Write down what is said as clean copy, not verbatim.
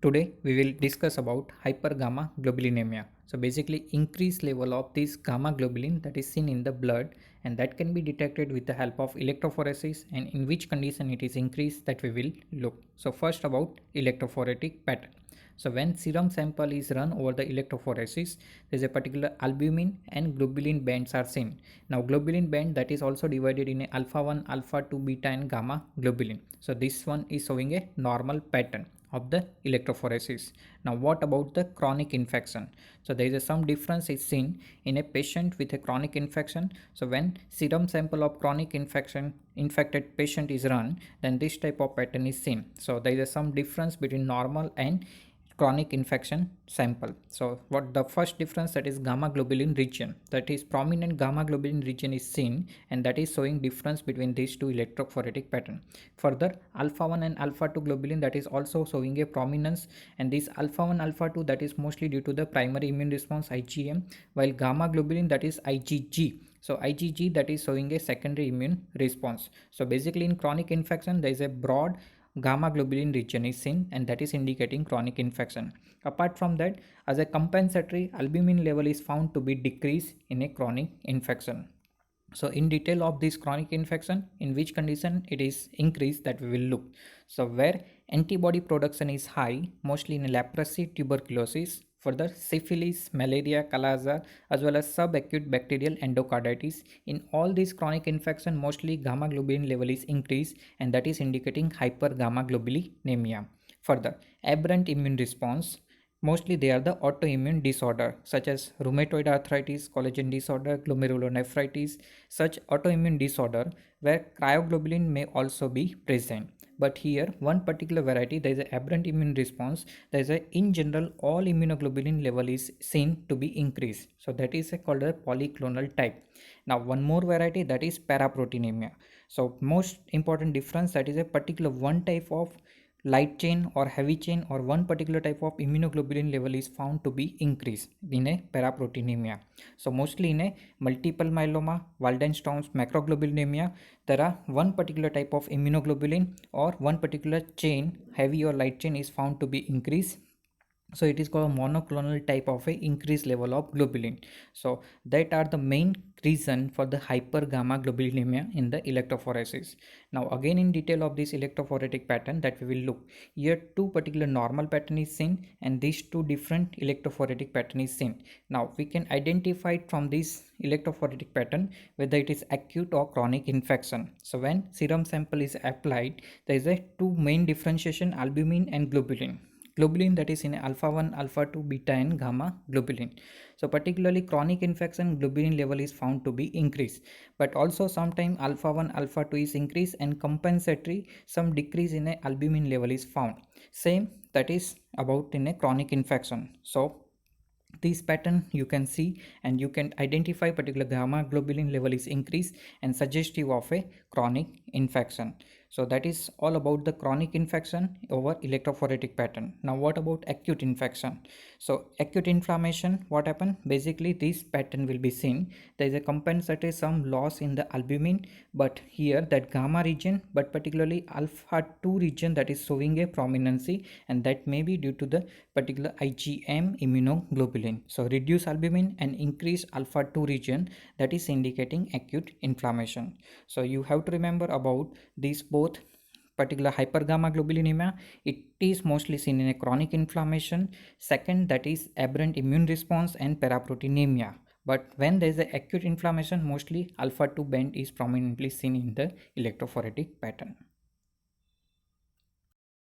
Today we will discuss about hypergamma globulinemia. So basically increased level of this gamma globulin that is seen in the blood, and that can be detected with the help of electrophoresis, and in which condition it is increased that we will look. So first about electrophoretic pattern. So when serum sample is run over the electrophoresis, there is a particular albumin and globulin bands are seen. Now globulin band that is also divided in a alpha 1, alpha 2, beta and gamma globulin. So this one is showing a normal pattern of the electrophoresis. Now what about the chronic infection? So there is some difference is seen in a patient with a chronic infection. So when serum sample of chronic infected patient is run, then this type of pattern is seen. So there is some difference between normal and chronic infection sample. So what the first difference, that is gamma globulin region, that is prominent gamma globulin region is seen, and that is showing difference between these two electrophoretic pattern. Further, alpha 1 and alpha 2 globulin that is also showing a prominence, and this alpha 1 alpha 2 that is mostly due to the primary immune response IgM, while gamma globulin that is IgG. So IgG that is showing a secondary immune response. So basically in chronic infection there is a broad gamma globulin region is seen, and that is indicating chronic infection. Apart from that, as a compensatory, albumin level is found to be decreased in a chronic infection. So in detail of this chronic infection, in which condition it is increased, that we will look. So where antibody production is high, mostly in leprosy, tuberculosis, further syphilis, malaria, Kala-Azar, as well as subacute bacterial endocarditis. In all these chronic infection, mostly gamma globulin level is increased, and that is indicating hypergammaglobulinemia. Further, aberrant immune response, mostly they are the autoimmune disorder such as rheumatoid arthritis, collagen disorder, glomerulonephritis, such autoimmune disorder where cryoglobulin may also be present. But here one particular variety, there is an aberrant immune response, there is a in general all immunoglobulin level is seen to be increased. So that is called a polyclonal type. Now one more variety, that is paraproteinemia. So most important difference, that is a particular one type of light chain or heavy chain or one particular type of immunoglobulin level is found to be increased in a paraproteinemia. So mostly in a multiple myeloma, Waldenstrom's macroglobulinemia, there are one particular type of immunoglobulin or one particular chain, heavy or light chain, is found to be increased. So it is called a monoclonal type of a increased level of globulin. So that are the main reason for the hypergammaglobulinemia in the electrophoresis. Now again in detail of this electrophoretic pattern that we will look. Here two particular normal pattern is seen, and these two different electrophoretic pattern is seen. Now we can identify from this electrophoretic pattern whether it is acute or chronic infection. So when serum sample is applied, there is a two main differentiation, albumin and globulin. Globulin that is in alpha 1, alpha 2, beta and gamma globulin. So particularly chronic infection, globulin level is found to be increased, but also sometime alpha 1 alpha 2 is increased, and compensatory some decrease in a albumin level is found. Same that is about in a chronic infection. So this pattern you can see, and you can identify particular gamma globulin level is increased and suggestive of a chronic infection. So that is all about the chronic infection over electrophoretic pattern. Now what about acute infection? So acute inflammation, what happened? Basically this pattern will be seen. There is a compensatory some loss in the albumin, but here that gamma region, but particularly alpha 2 region, that is showing a prominency, and that may be due to the particular IgM immunoglobulin. So reduce albumin and increase alpha 2 region, that is indicating acute inflammation. So you have to remember about these both particular hypergammaglobulinemia. It is mostly seen in a chronic inflammation. Second, that is aberrant immune response and paraproteinemia. But when there is an acute inflammation, mostly alpha 2 band is prominently seen in the electrophoretic pattern.